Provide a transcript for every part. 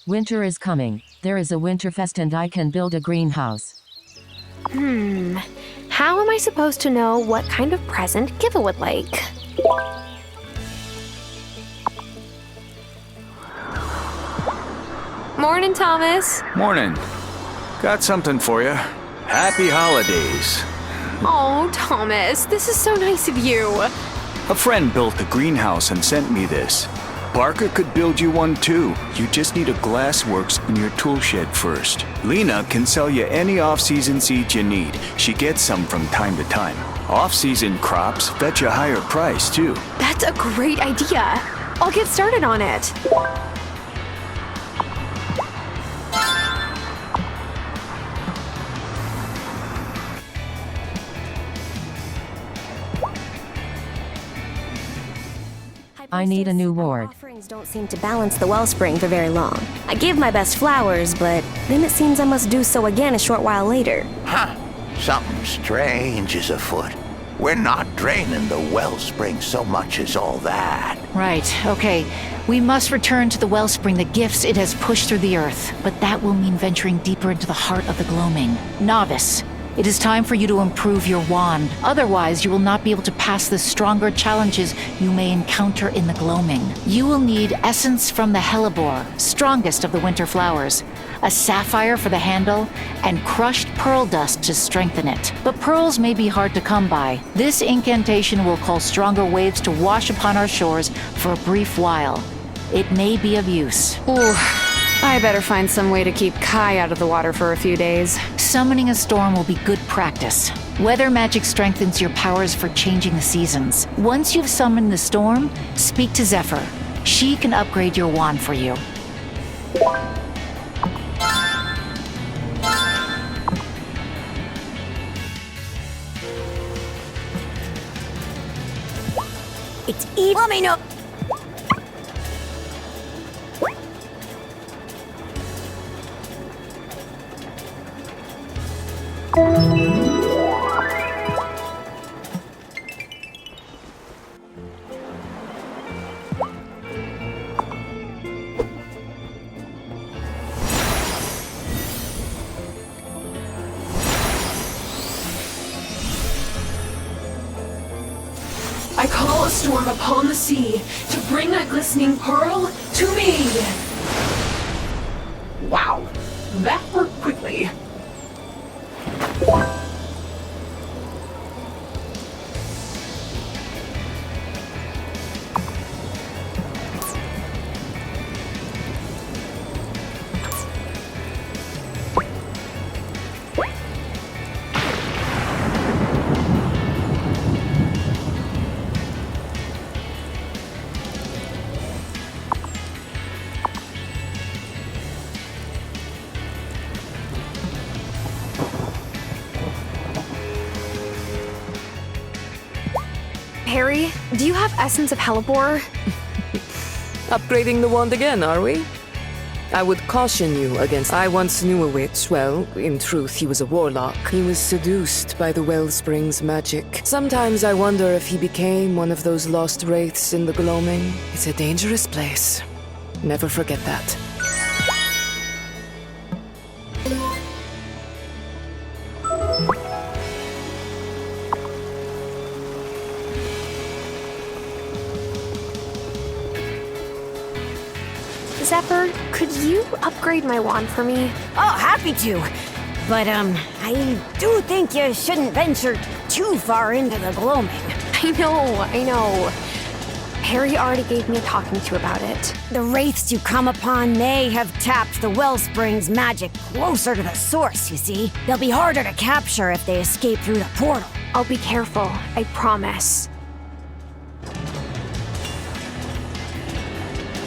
Winter is coming. There is a Winterfest and I can build a greenhouse. How am I supposed to know what kind of present Giva would like? Morning, Thomas. Morning. Got something for you. Happy holidays. Oh, Thomas, this is so nice of you. A friend built a greenhouse and sent me this. Parker could build you one too. You just need a glassworks in your tool shed first. Lena can sell you any off-season seeds you need. She gets some from time to time. Off-season crops fetch a higher price too. That's a great idea. I'll get started on it. I need a new ward. Offerings don't seem to balance the wellspring for very long. I give my best flowers, but then it seems I must do so again a short while later. Huh. Something strange is afoot. We're not draining the wellspring so much as all that. Right, okay. We must return to the wellspring the gifts it has pushed through the earth, but that will mean venturing deeper into the heart of the gloaming. Novice, it is time for you to improve your wand. Otherwise, you will not be able to pass the stronger challenges you may encounter in the gloaming. You will need essence from the hellebore, strongest of the winter flowers, a sapphire for the handle, and crushed pearl dust to strengthen it. But pearls may be hard to come by. This incantation will call stronger waves to wash upon our shores for a brief while. It may be of use. Ooh, I better find some way to keep Kai out of the water for a few days. Summoning a storm will be good practice. Weather magic strengthens your powers for changing the seasons. Once you've summoned the storm, speak to Zephyr. She can upgrade your wand for you. It's easy. Let me know. I call a storm upon the sea to bring that glistening pearl to me. Wow, that worked quickly. Harry, do you have essence of hellebore? Upgrading the wand again, are we? I would caution you against... I once knew a witch. Well, in truth, he was a warlock. He was seduced by the wellspring's magic. Sometimes I wonder if he became one of those lost wraiths in the gloaming. It's a dangerous place. Never forget that. Zephyr, could you upgrade my wand for me? Oh, happy to. But, I do think you shouldn't venture too far into the gloaming. I know. Harry already gave me a talking to about it. The wraiths you come upon may have tapped the wellspring's magic closer to the source, you see. They'll be harder to capture if they escape through the portal. I'll be careful, I promise.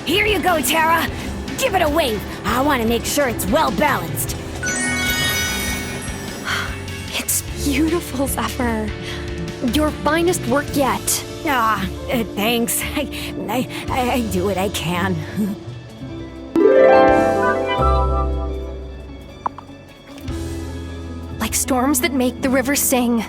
Here you go, Tara. Give it a wave. I want to make sure it's well balanced. It's beautiful, Zephyr. Your finest work yet. Thanks. I do what I can. Like storms that make the river sing.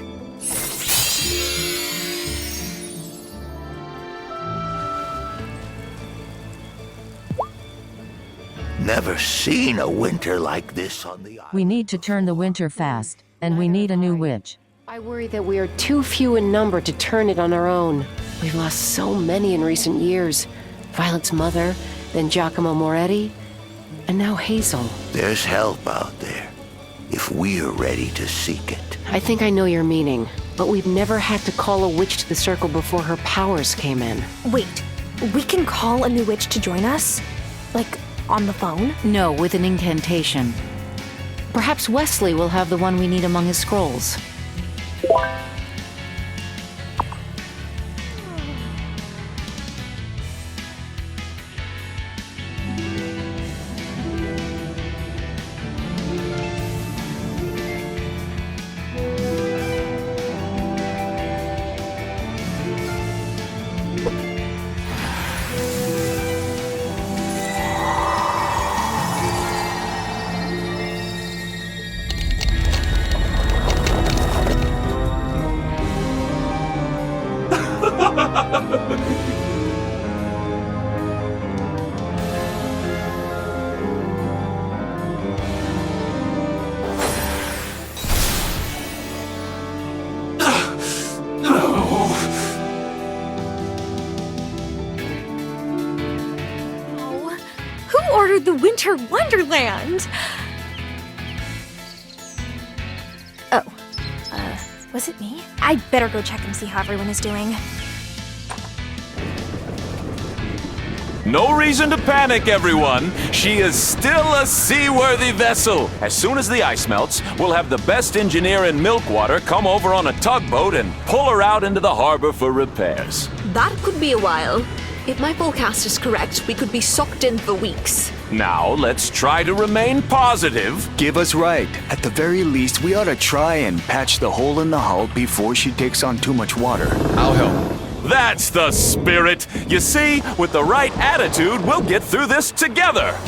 Never seen a winter like this on the island. We need to turn the winter fast, and we need a new witch. I worry that we are too few in number to turn it on our own. We've lost so many in recent years. Violet's mother, then Giacomo Moretti, and now Hazel. There's help out there, if we're ready to seek it. I think I know your meaning, but we've never had to call a witch to the circle before her powers came in. Wait, we can call a new witch to join us? Like, on the phone? No, with an incantation. Perhaps Wesley will have the one we need among his scrolls. Who ordered the Winter Wonderland? Oh, was it me? I'd better go check and see how everyone is doing. No reason to panic, everyone. She is still a seaworthy vessel. As soon as the ice melts, we'll have the best engineer in Milkwater come over on a tugboat and pull her out into the harbor for repairs. That could be a while. If my forecast is correct, we could be sucked in for weeks. Now, let's try to remain positive. Give us right. At the very least, we ought to try and patch the hole in the hull before she takes on too much water. I'll help. That's the spirit. You see, with the right attitude, we'll get through this together.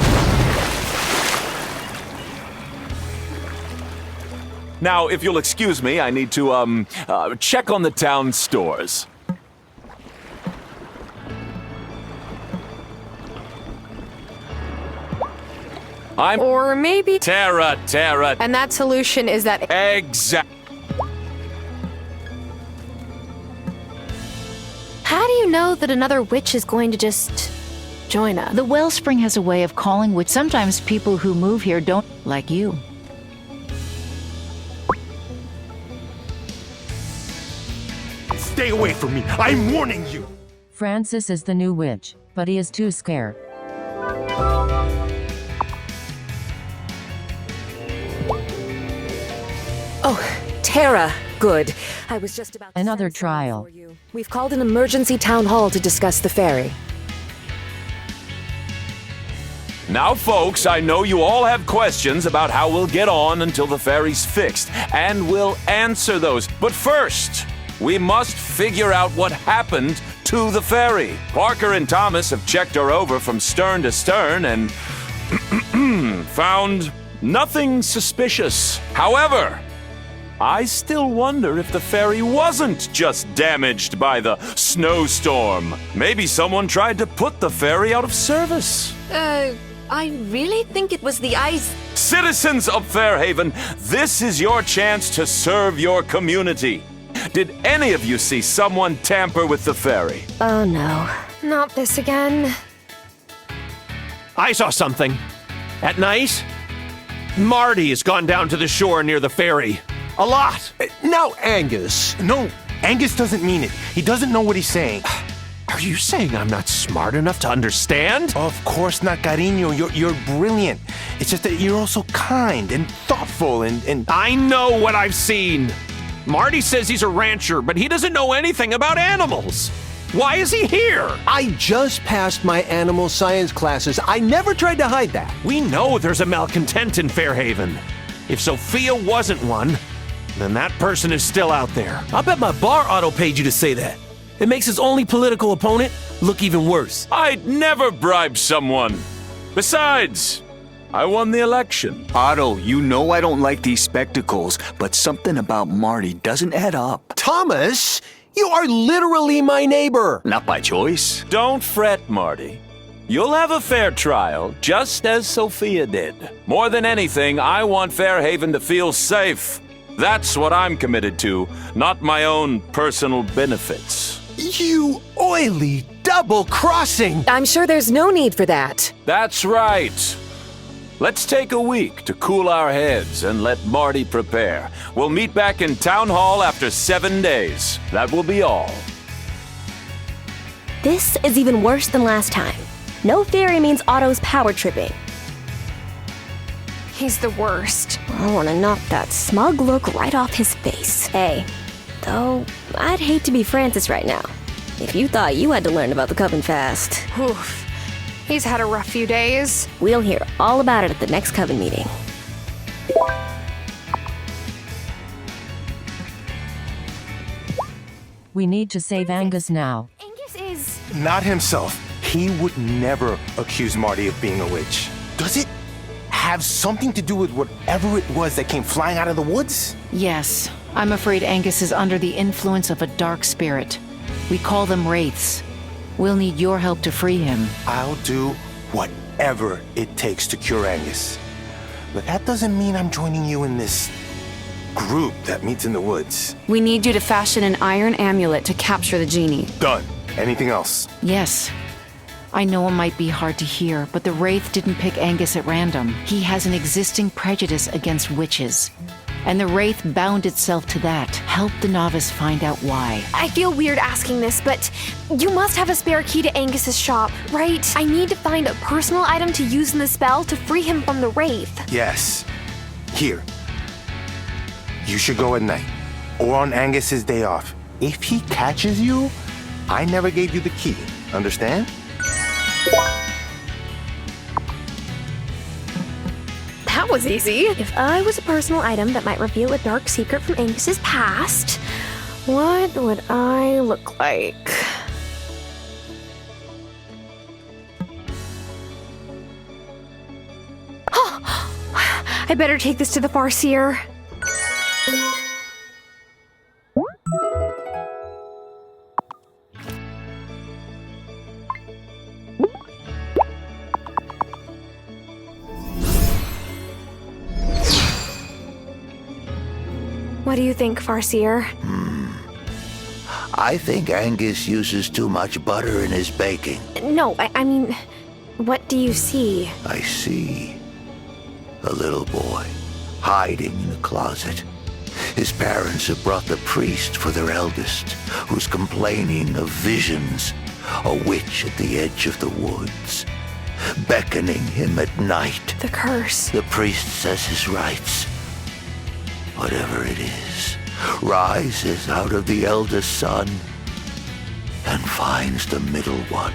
Now, if you'll excuse me, I need to, check on the town stores. Or maybe... Terra. And that solution is that... Exact. How do you know that another witch is going to just join us? The Wellspring has a way of calling which sometimes people who move here don't like you. Stay away from me! I'm warning you! Francis is the new witch, but he is too scared. Oh, Tara. Good. I was just about to Another send someone trial. for you. We've called an emergency town hall to discuss the ferry. Now, folks, I know you all have questions about how we'll get on until the ferry's fixed, and we'll answer those. But first, we must figure out what happened to the ferry. Parker and Thomas have checked her over from stern to stern and found nothing suspicious. However, I still wonder if the ferry wasn't just damaged by the snowstorm. Maybe someone tried to put the ferry out of service. I really think it was the ice. Citizens of Fairhaven, this is your chance to serve your community. Did any of you see someone tamper with the ferry? Oh no. Not this again. I saw something. At night, Marty has gone down to the shore near the ferry. A lot. Now, Angus. No, Angus doesn't mean it. He doesn't know what he's saying. Are you saying I'm not smart enough to understand? Of course not, Carino. You're brilliant. It's just that you're also kind and thoughtful and... I know what I've seen. Marty says he's a rancher, but he doesn't know anything about animals. Why is he here? I just passed my animal science classes. I never tried to hide that. We know there's a malcontent in Fairhaven. If Sophia wasn't one, then that person is still out there. I bet my bar auto paid you to say that. It makes his only political opponent look even worse. I'd never bribe someone. Besides, I won the election. Otto, you know I don't like these spectacles, but something about Marty doesn't add up. Thomas, you are literally my neighbor. Not by choice. Don't fret, Marty. You'll have a fair trial, just as Sophia did. More than anything, I want Fairhaven to feel safe. That's what I'm committed to, not my own personal benefits. You oily double-crossing! I'm sure there's no need for that. That's right. Let's take a week to cool our heads and let Marty prepare. We'll meet back in Town Hall after 7 days. That will be all. This is even worse than last time. No fairy means Otto's power tripping. He's the worst. I want to knock that smug look right off his face. Hey, though, I'd hate to be Francis right now. If you thought you had to learn about the Coven fast. Oof. He's had a rough few days. We'll hear all about it at the next Coven meeting. We need to save Angus now. Angus is... Not himself. He would never accuse Marty of being a witch. Does it have something to do with whatever it was that came flying out of the woods? Yes. I'm afraid Angus is under the influence of a dark spirit. We call them wraiths. We'll need your help to free him. I'll do whatever it takes to cure Angus. But that doesn't mean I'm joining you in this group that meets in the woods. We need you to fashion an iron amulet to capture the genie. Done. Anything else? Yes. I know it might be hard to hear, but the Wraith didn't pick Angus at random. He has an existing prejudice against witches. And the Wraith bound itself to that. Help the novice find out why. I feel weird asking this, but you must have a spare key to Angus's shop, right? I need to find a personal item to use in the spell to free him from the Wraith. Yes. Here. You should go at night, or on Angus's day off. If he catches you, I never gave you the key. Understand? That was easy. If I was a personal item that might reveal a dark secret from Angus's past, what would I look like? I better take this to the Farseer. What do you think, Farseer? I think Angus uses too much butter in his baking. No, I mean, what do you see? I see a little boy hiding in a closet. His parents have brought the priest for their eldest, who's complaining of visions, a witch at the edge of the woods, beckoning him at night. The curse. The priest says his rites, whatever it is, rises out of the eldest son and finds the middle one,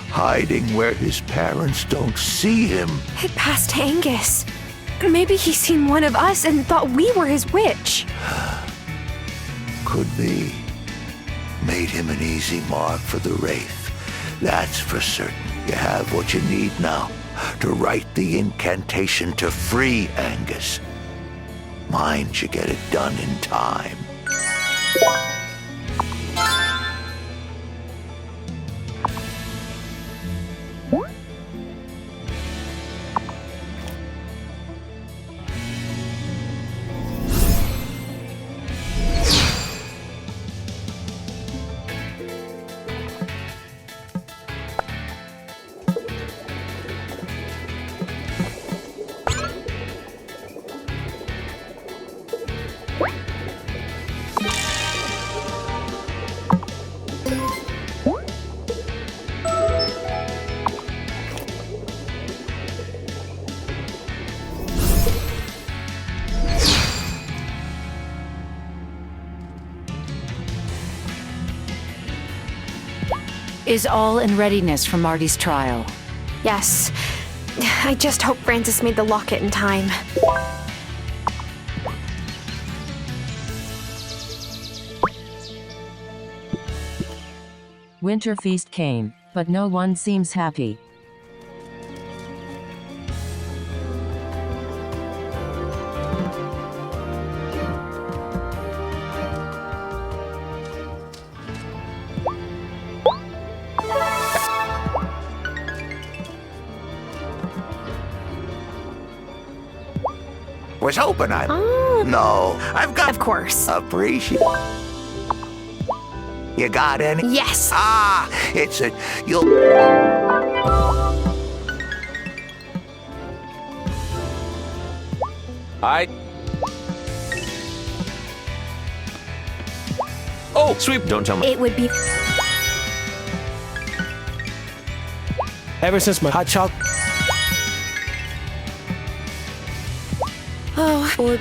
hiding where his parents don't see him. It passed to Angus. Maybe he's seen one of us and thought we were his witch. Could be. Made him an easy mark for the Wraith. That's for certain. You have what you need now to write the incantation to free Angus. Mind you get it done in time. Is all in readiness for Marty's trial? Yes. I just hope Francis made the locket in time. Winter feast came, but no one seems happy. Was hoping I... Oh. No, I've got... Of course. Appreciate... You got any? Yes. Ah, it's a... You'll... Oh, sweep, don't tell me. It would be... Ever since my hot chocolate... Oh, Lord.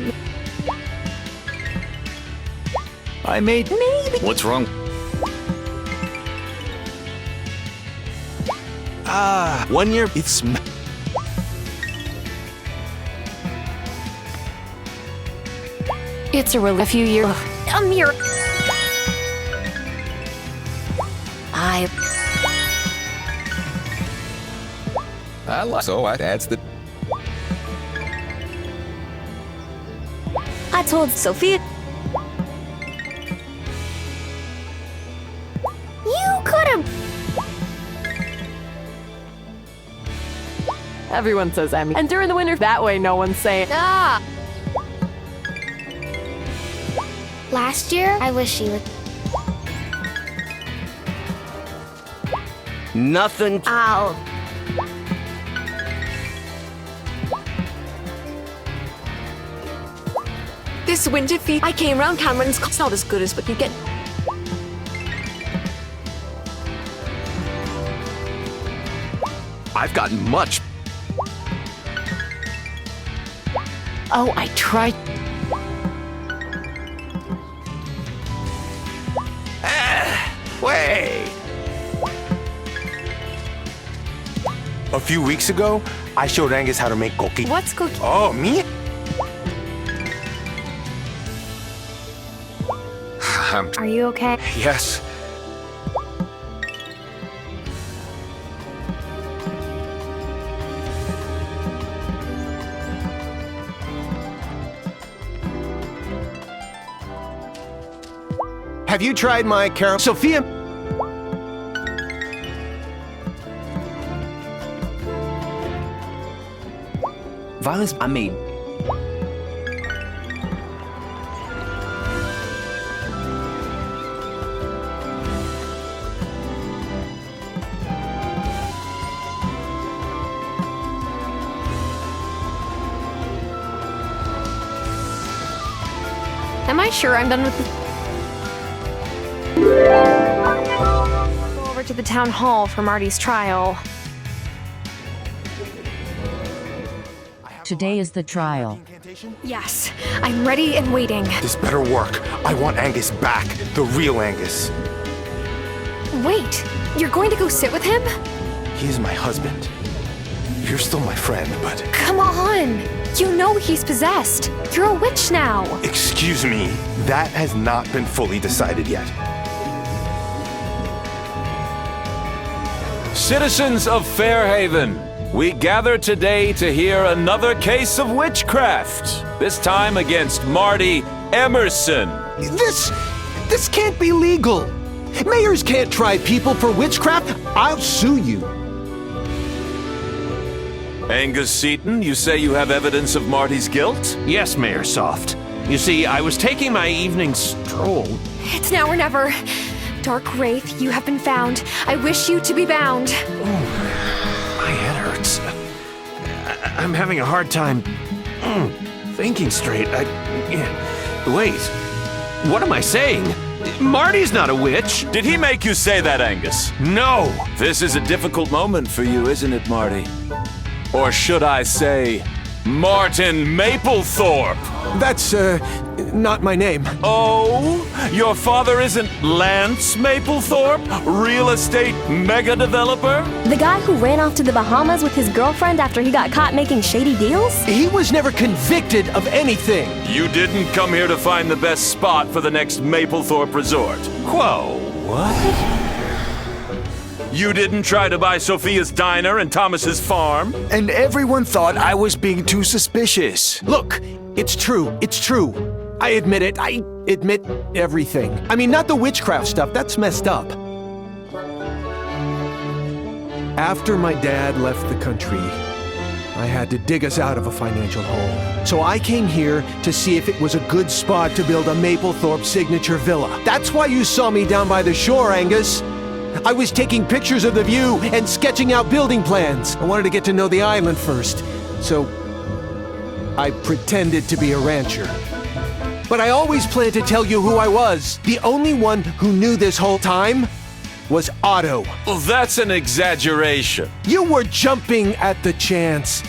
I made... Maybe. What's wrong? Ah, 1 year, it's... It's a few years. A mirror. That's the... I told Sophia. You could have. Everyone says Emmy. And during the winter, that way no one's saying, Ah. Last year, I wish she would. Nothing. Ow. This winter feed, I came round Cameron's. It's not as good as what you get. I've gotten much. Oh, I tried. Wait. A few weeks ago, I showed Angus how to make cookie. What's cookie? Oh, me? Are you okay? Yes. Have you tried my caramel? Sophia? Violence, I mean... Am I sure I'm done with this? Go over to the town hall for Marty's trial. Today is the trial. Yes, I'm ready and waiting. This better work. I want Angus back. The real Angus. Wait, you're going to go sit with him? He is my husband. You're still my friend, but... Come on! You know he's possessed. You're a witch now. Excuse me. That has not been fully decided yet. Citizens of Fairhaven, we gather today to hear another case of witchcraft. This time against Marty Emerson. This can't be legal. Mayors can't try people for witchcraft. I'll sue you. Angus Seaton, you say you have evidence of Marty's guilt? Yes, Mayor Soft. You see, I was taking my evening stroll. It's now or never. Dark Wraith, you have been found. I wish you to be bound. My head hurts. I'm having a hard time thinking straight. Wait, what am I saying? Marty's not a witch. Did he make you say that, Angus? No. This is a difficult moment for you, isn't it, Marty? Or should I say, Martin Mapplethorpe? That's, not my name. Oh? Your father isn't Lance Mapplethorpe? Real estate mega developer? The guy who ran off to the Bahamas with his girlfriend after he got caught making shady deals? He was never convicted of anything. You didn't come here to find the best spot for the next Mapplethorpe resort. Whoa, what? You didn't try to buy Sophia's diner and Thomas's farm? And everyone thought I was being too suspicious. Look, it's true. It's true. I admit it. I admit everything. I mean, not the witchcraft stuff. That's messed up. After my dad left the country, I had to dig us out of a financial hole. So I came here to see if it was a good spot to build a Maplethorpe signature villa. That's why you saw me down by the shore, Angus. I was taking pictures of the view and sketching out building plans. I wanted to get to know the island first, so I pretended to be a rancher. But I always planned to tell you who I was. The only one who knew this whole time was Otto. Well, that's an exaggeration. You were jumping at the chance.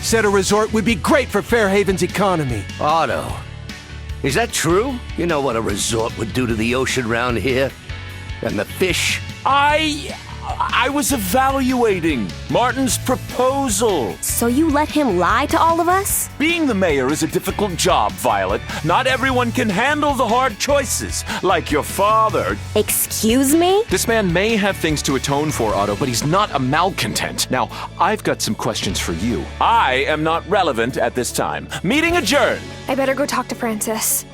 Said a resort would be great for Fairhaven's economy. Otto, is that true? You know what a resort would do to the ocean round here? And the fish? I was evaluating Martin's proposal. So you let him lie to all of us? Being the mayor is a difficult job, Violet. Not everyone can handle the hard choices, like your father. Excuse me? This man may have things to atone for, Otto, but he's not a malcontent. Now, I've got some questions for you. I am not relevant at this time. Meeting adjourned. I better go talk to Francis.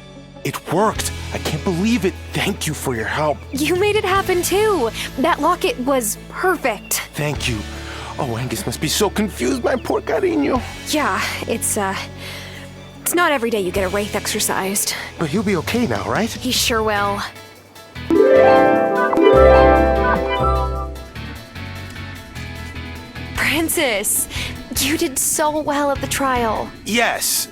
It worked. I can't believe it. Thank you for your help. You made it happen too. That locket was perfect. Thank you. Oh, Angus must be so confused, my poor cariño. Yeah, it's not every day you get a wraith exercised. But he'll be okay now, right? He sure will. Francis, you did so well at the trial. Yes.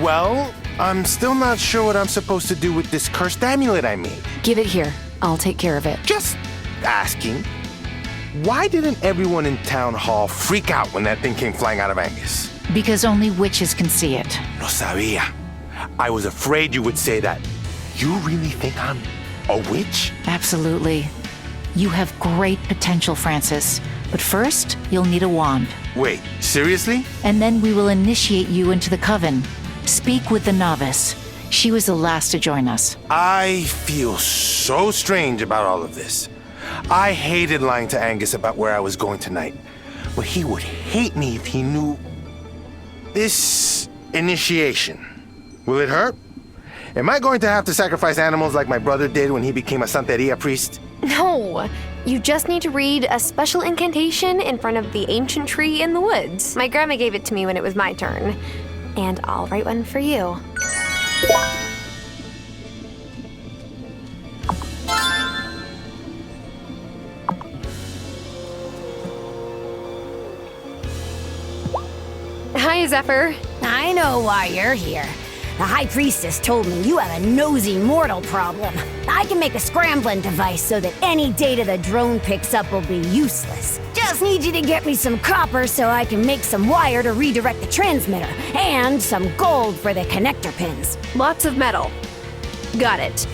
Well, I'm still not sure what I'm supposed to do with this cursed amulet I made. Give it here. I'll take care of it. Just asking. Why didn't everyone in town hall freak out when that thing came flying out of Angus? Because only witches can see it. Lo sabía. I was afraid you would say that. You really think I'm a witch? Absolutely. You have great potential, Francis. But first, you'll need a wand. Wait, seriously? And then we will initiate you into the coven. Speak with the novice. She was the last to join us. I feel so strange about all of this. I hated lying to Angus about where I was going tonight. But he would hate me if he knew this initiation. Will it hurt? Am I going to have to sacrifice animals like my brother did when he became a Santeria priest? No. You just need to read a special incantation in front of the ancient tree in the woods. My grandma gave it to me when it was my turn. And I'll write one for you. Hi, Zephyr. I know why you're here. The High Priestess told me you have a nosy mortal problem. I can make a scrambling device so that any data the drone picks up will be useless. Just need you to get me some copper so I can make some wire to redirect the transmitter, and some gold for the connector pins. Lots of metal. Got it.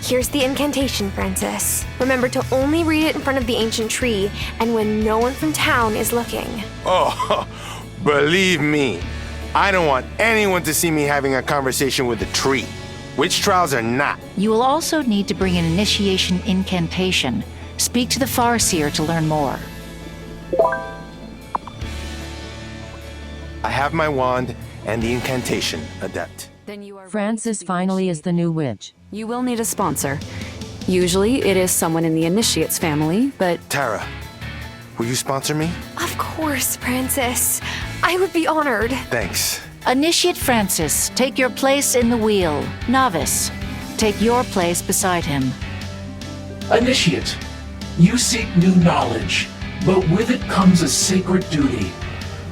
Here's the incantation, Francis. Remember to only read it in front of the ancient tree and when no one from town is looking. Oh, believe me, I don't want anyone to see me having a conversation with the tree. Witch trials are not. You will also need to bring an initiation incantation. Speak to the Farseer to learn more. I have my wand and the incantation, Adept. Then you are Francis finally is the new witch. You will need a sponsor. Usually it is someone in the Initiate's family, but... Tara, will you sponsor me? Of course, Francis. I would be honored. Thanks. Initiate Francis, take your place in the wheel. Novice, take your place beside him. Initiate, you seek new knowledge, but with it comes a sacred duty.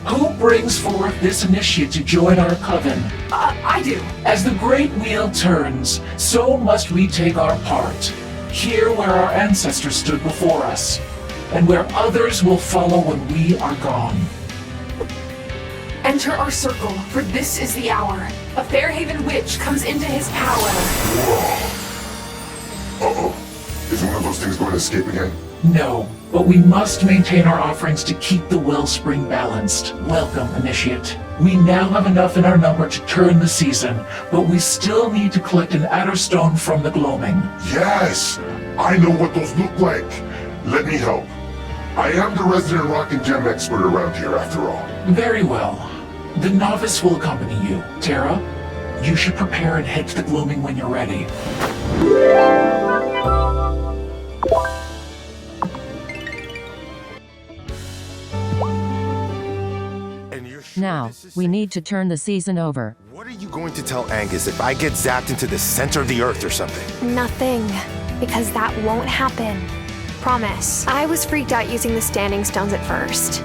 Who brings forth this initiate to join our coven? I do. As the great wheel turns, so must we take our part. Here where our ancestors stood before us, and where others will follow when we are gone. Enter our circle, for this is the hour. A Fairhaven witch comes into his power. Whoa. Uh-oh. Is one of those things going to escape again? No, but we must maintain our offerings to keep the wellspring balanced. Welcome, Initiate. We now have enough in our number to turn the season, but we still need to collect an adder stone from the gloaming. Yes! I know what those look like. Let me help. I am the resident rock and gem expert around here, after all. Very well. The novice will accompany you. Tara, you should prepare and head to the gloaming when you're ready. Now, we need to turn the season over. What are you going to tell Angus if I get zapped into the center of the earth or something? Nothing, because that won't happen. Promise. I was freaked out using the standing stones at first.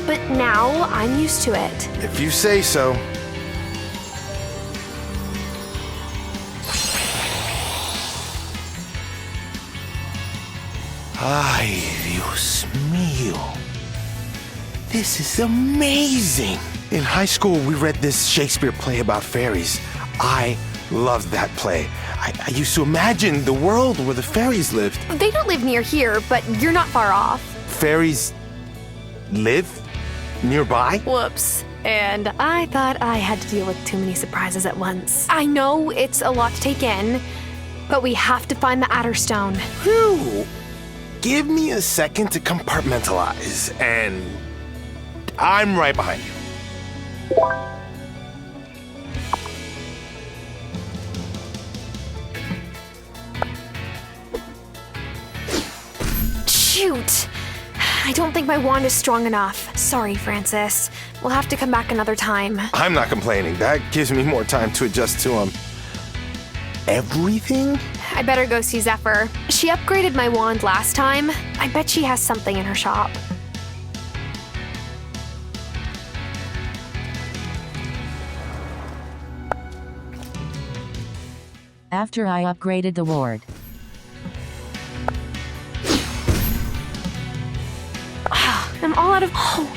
But now I'm used to it. If you say so. Ay, Dios mío. This is amazing! In high school, we read this Shakespeare play about fairies. I loved that play. I used to imagine the world where the fairies lived. They don't live near here, but you're not far off. Fairies live nearby? Whoops. And I thought I had to deal with too many surprises at once. I know it's a lot to take in, but we have to find the Adderstone. Phew! Give me a second to compartmentalize, and I'm right behind you. Shoot! I don't think my wand is strong enough. Sorry, Francis. We'll have to come back another time. I'm not complaining. That gives me more time to adjust to everything? I better go see Zephyr. She upgraded my wand last time. I bet she has something in her shop. After I upgraded the ward. I'm all out of... Oh.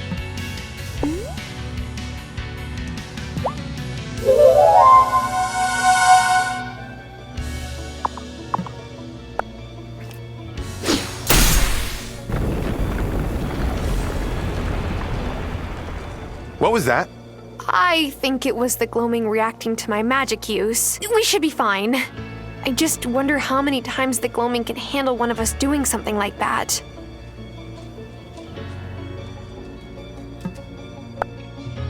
What was that? I think it was the gloaming reacting to my magic use. We should be fine. I just wonder how many times the gloaming can handle one of us doing something like that.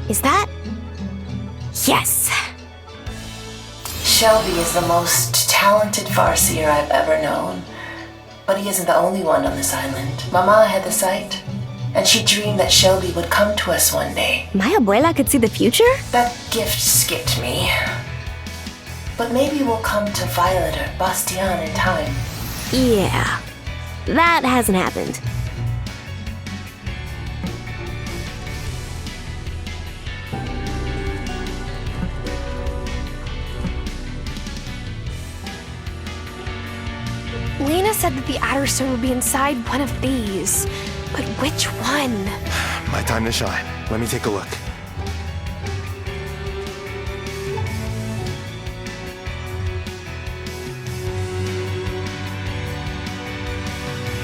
Is that? Yes! Shelby is the most talented farseer I've ever known. But he isn't the only one on this island. Mama had the sight, and she dreamed that Shelby would come to us one day. My abuela could see the future? That gift skipped me. But maybe we'll come to Violet or Bastion in time. Yeah, that hasn't happened. Lena said that the Adderstone would be inside one of these. But which one? My time to shine. Let me take a look.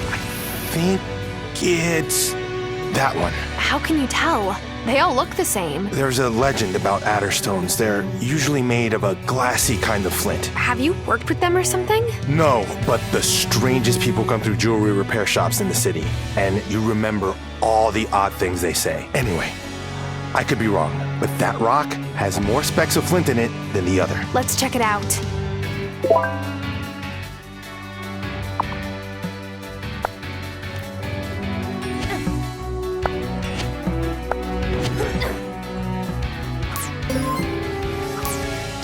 I think it's that one. How can you tell? They all look the same. There's a legend about Adderstones. They're usually made of a glassy kind of flint. Have you worked with them or something? No, but the strangest people come through jewelry repair shops in the city, and you remember all the odd things they say. Anyway, I could be wrong, but that rock has more specks of flint in it than the other. Let's check it out.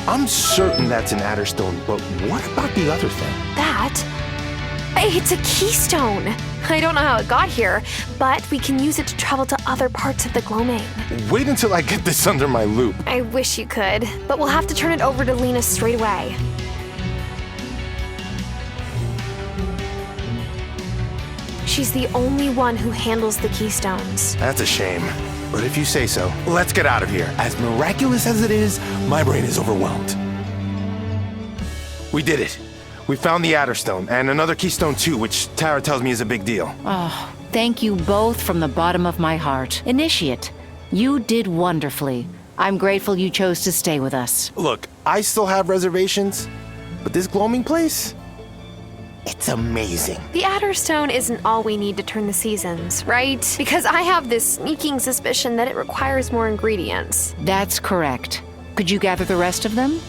I'm certain that's an Adderstone, but what about the other thing? That? It's a keystone. I don't know how it got here, but we can use it to travel to other parts of the gloaming. Wait until I get this under my loop. I wish you could, but we'll have to turn it over to Lena straight away. She's the only one who handles the keystones. That's a shame. But if you say so, let's get out of here. As miraculous as it is, my brain is overwhelmed. We did it. We found the Adderstone, and another keystone too, which Tara tells me is a big deal. Oh, thank you both from the bottom of my heart. Initiate, you did wonderfully. I'm grateful you chose to stay with us. Look, I still have reservations, but this gloaming place? It's amazing. The Adder Stone isn't all we need to turn the seasons, right? Because I have this sneaking suspicion that it requires more ingredients. That's correct. Could you gather the rest of them?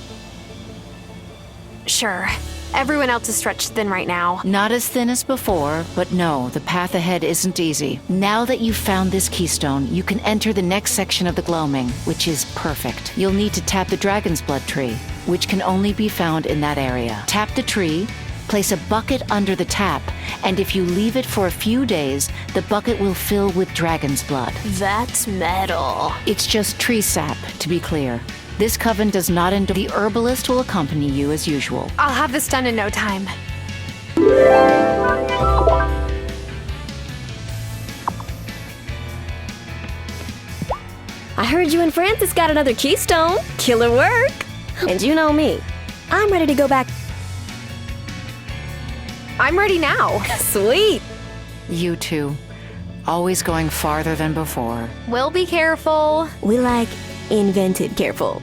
Sure. Everyone else is stretched thin right now. Not as thin as before, but no, the path ahead isn't easy. Now that you've found this keystone, you can enter the next section of the gloaming, which is perfect. You'll need to tap the dragon's blood tree, which can only be found in that area. Tap the tree, place a bucket under the tap, and if you leave it for a few days, the bucket will fill with dragon's blood. That's metal. It's just tree sap, to be clear. This coven does not endure. The herbalist will accompany you as usual. I'll have this done in no time. I heard you and Francis got another keystone. Killer work. And you know me. I'm ready to go back. I'm ready now. Sweet. You two. Always going farther than before. We'll be careful. We like invented careful.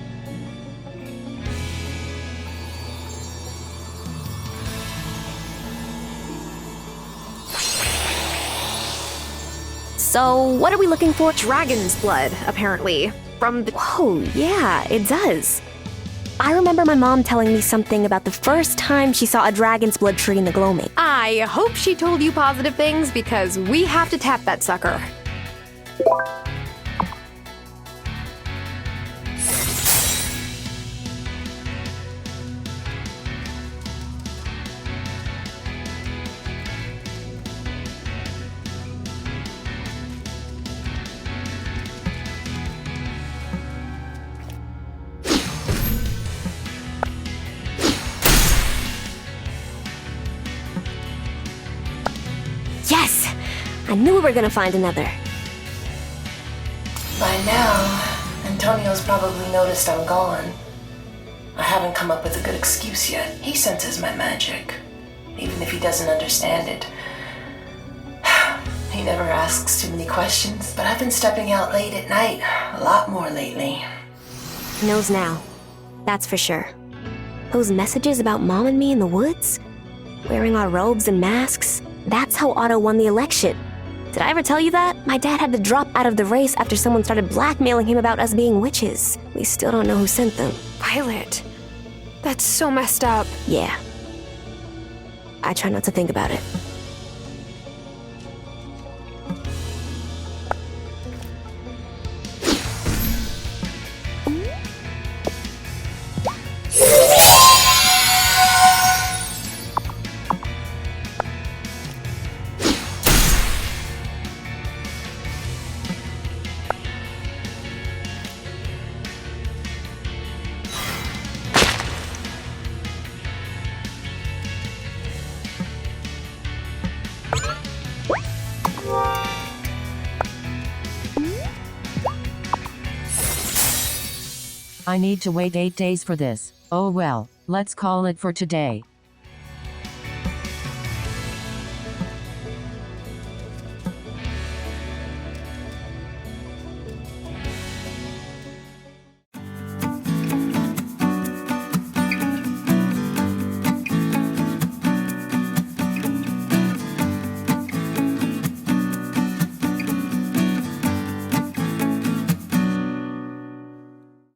So, what are we looking for? Dragon's blood, apparently. From the... Whoa, yeah, it does. I remember my mom telling me something about the first time she saw a dragon's blood tree in the gloaming. I hope she told you positive things because we have to tap that sucker. Yes! I knew we were gonna find another. By now, Antonio's probably noticed I'm gone. I haven't come up with a good excuse yet. He senses my magic, even if he doesn't understand it. He never asks too many questions, but I've been stepping out late at night, a lot more lately. He knows now. That's for sure. Those messages about Mom and me in the woods? Wearing our robes and masks? That's how Otto won the election. Did I ever tell you that? My dad had to drop out of the race after someone started blackmailing him about us being witches. We still don't know who sent them. Violet, that's so messed up. Yeah. I try not to think about it. I need to wait 8 days for this. Oh well, let's call it for today.